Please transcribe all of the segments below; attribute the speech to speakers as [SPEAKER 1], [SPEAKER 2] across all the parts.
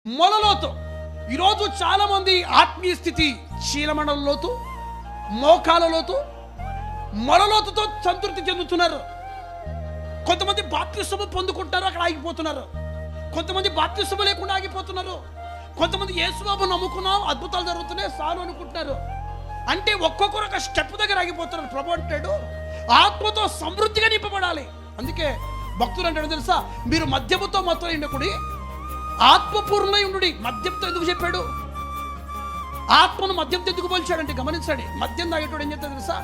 [SPEAKER 1] మొలలోతు. ఈరోజు చాలామంది ఆత్మీయ స్థితి చీలమండల లోతు, మోకాల లోతు, మొలలోతుతో సంతృప్తి చెందుతున్నారు. కొంతమంది బాప్తిస్మము పొందుకుంటారు, అక్కడ ఆగిపోతున్నారు. కొంతమంది బాప్తిస్మము లేకుండా ఆగిపోతున్నారు. కొంతమంది యేసుబాబు నమ్ముకున్నాం, అద్భుతాలు జరుగుతున్నాయి చాలు అనుకుంటున్నారు. అంటే ఒక్కొక్కరు ఒక స్టెప్ దగ్గర ఆగిపోతున్నారు. ప్రభు అంటాడు ఆత్మతో సమృద్ధిగా నింపబడాలి. అందుకే భక్తులు అంటాడు తెలుసా, మీరు మద్యముతో మాత్రం నిండకుడి, ఆత్మపూర్ణమై ఉండుడి. మద్యంతో ఎందుకు చెప్పాడు? ఆత్మను మద్యంతో ఎందుకు పోల్చాడంటే గమనించండి. మద్యం తాగేటోడు ఏం చెప్తాడు తెలుసా,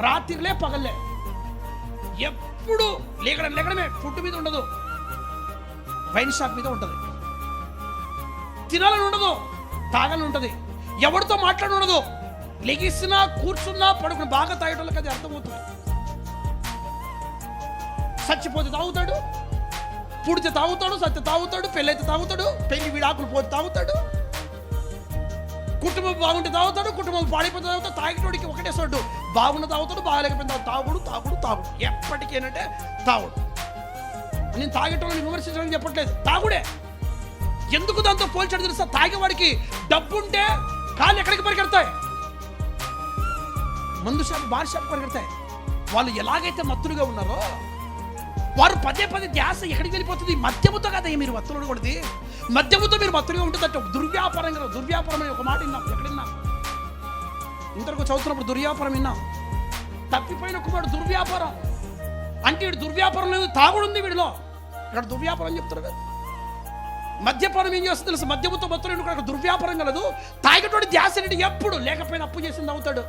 [SPEAKER 1] రాత్రిలే పగలే, ఎప్పుడు లేకడమే, ఫుడ్ మీద ఉండదు, వైన్ షాప్ మీద ఉంటుంది, తినాలని ఉండదు, తాగాలని ఉంటుంది, ఎవరితో మాట్లాడి ఉండదు, లెగిసినా కూర్చున్నా పడుకుని బాగా తాగేటోళ్ళకి అది అర్థమవుతుంది. చచ్చిపోతే తాగుతాడు, పుడితే తాగుతాడు, సత్య తాగుతాడు, పెళ్ళైతే తాగుతాడు, పెళ్లి విడాకులు పోతే తాగుతాడు, కుటుంబం బాగుంటే తాగుతాడు, కుటుంబం పాడైపోతే తాగుతాడు. తాగేటోడికి ఒకటే సొడ్డు, బాగున్న తాగుతాడు, బాగాలేకపోయిన తాగుడు. ఎప్పటికీ ఏంటంటే తాగుడు. నేను తాగేటోళ్ళని విమర్శించడానికి చెప్పట్లేదు, తాగుడే. ఎందుకు దాంతో పోల్చాడు తెలుసా? తాగేవాడికి డబ్బు ఉంటే కాళ్ళు ఎక్కడికి పరిగెడతాయి, మందు షాప్, బార్ షాప్ పరిగెడతాయి. వాళ్ళు ఎలాగైతే మత్తులుగా ఉన్నారో వారు పదే ధ్యాస ఎక్కడికి వెళ్ళిపోతుంది? మద్యముతో కదా మీరు మత్తులు కొడితే, మద్యముతో మీరు మత్తులుగా ఉంటుందంటే దుర్వ్యాపారం అనే ఒక మాట విన్నాం. ఎక్కడ విన్నాం? ఇంతవరకు చదువుతున్నప్పుడు దుర్వ్యాపారం విన్నాం. తప్పిపోయిన కుమారుడు దుర్వ్యాపారం అంటే వీడు దుర్వ్యాపారం లేదు, తాగుడు ఉంది వీడిలో. ఇక్కడ దుర్వ్యాపారం చెప్తారు కదా. మద్యపానం ఏం చేస్తుంది తెలుసు? మద్యముతో మత్తులు అక్కడ దుర్వ్యాపారం కలదు. తాగేటోడి ధ్యాస ఎప్పుడు లేకపోయినా అప్పు చేసింది అవుతాడు,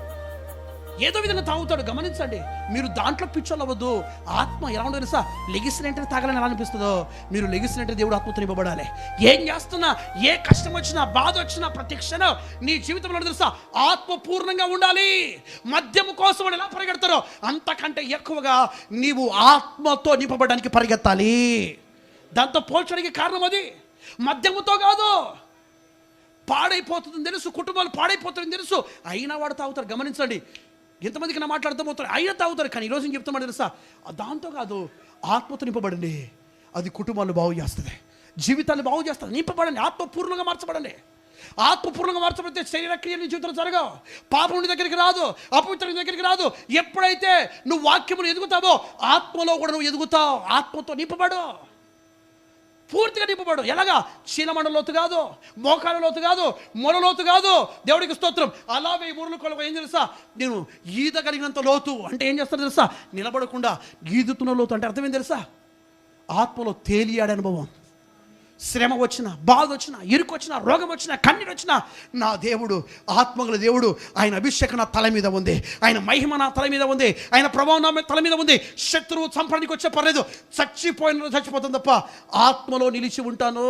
[SPEAKER 1] ఏదో విధంగా తాగుతాడు. గమనించండి, మీరు దాంట్లో పిచ్చోళ్ళు అవ్వద్దు. ఆత్మ ఎలా ఉండదు తెలుసా? లెగిసినట్టే తాగాలని ఎలా అనిపిస్తుందో, మీరు లెగిసినట్టే దేవుడు ఆత్మతో నింపబడాలి. ఏం చేస్తున్నా, ఏ కష్టం వచ్చినా, బాధ వచ్చినా, ప్రతి క్షణం నీ జీవితంలో తెలుసా ఆత్మ పూర్ణంగా ఉండాలి. మద్యము కోసం వాళ్ళు ఎలా పరిగెడతారో అంతకంటే ఎక్కువగా నీవు ఆత్మతో నింపబడడానికి పరిగెత్తాలి. దాంతో పోల్చడానికి కారణం అది మద్యముతో కాదు. పాడైపోతుందని తెలుసు, కుటుంబాలు పాడైపోతుందని తెలుసు, అయినా వాడు తాగుతారు. గమనించండి, ఎంతమందికి నా మాట్లాడుతూ పోతారు, అయినా తాగుతారు. కానీ ఈరోజు నేను చెప్తామని తెలుసా, దాంతో కాదు, ఆత్మతో నింపబడండి. అది కుటుంబాలు బాగు చేస్తుంది, జీవితాన్ని బాగు చేస్తుంది. నింపబడండి, ఆత్మపూర్ణంగా మార్చబడండి. ఆత్మపూర్ణంగా మార్చబడితే శరీర క్రియలు జీవితంలో జరగవు, పాపం నీ దగ్గరికి రాదు, అపవిత్రం దగ్గరికి రాదు. ఎప్పుడైతే నువ్వు వాక్యమును ఎదుగుతావో ఆత్మలో కూడా నువ్వు ఎదుగుతావు. ఆత్మతో నింపబడు, పూర్తిగా నింపబడు. ఎలాగా? చీలమండలోతు కాదు, మోకాల లోతు కాదు, మొలలోతు కాదు. దేవుడికి స్తోత్రం. అలా 1000 మూరలు కొలవ ఏం తెలుసా? నేను ఈదగలిగినంత లోతు అంటే ఏం చేస్తాను తెలుసా? నిలబడకుండా ఈదుతున్న లోతు అంటే అర్థం ఏం తెలుసా? ఆత్మలో తేలియాడే అనుభవం. శ్రమ వచ్చినా, బాధ వచ్చినా, ఇరుకు వచ్చినా, రోగం వచ్చినా, కన్నీరు వచ్చినా, నా దేవుడు ఆత్మగల దేవుడు, ఆయన అభిషేకం నా తల మీద ఉంది, ఆయన మహిమ నా తల మీద ఉంది, ఆయన ప్రభావం నా తల మీద ఉంది. శత్రువు చంపడానికి వచ్చే పర్లేదు, చచ్చిపోయిన చచ్చిపోతుంది తప్ప ఆత్మలో నిలిచి ఉంటాను.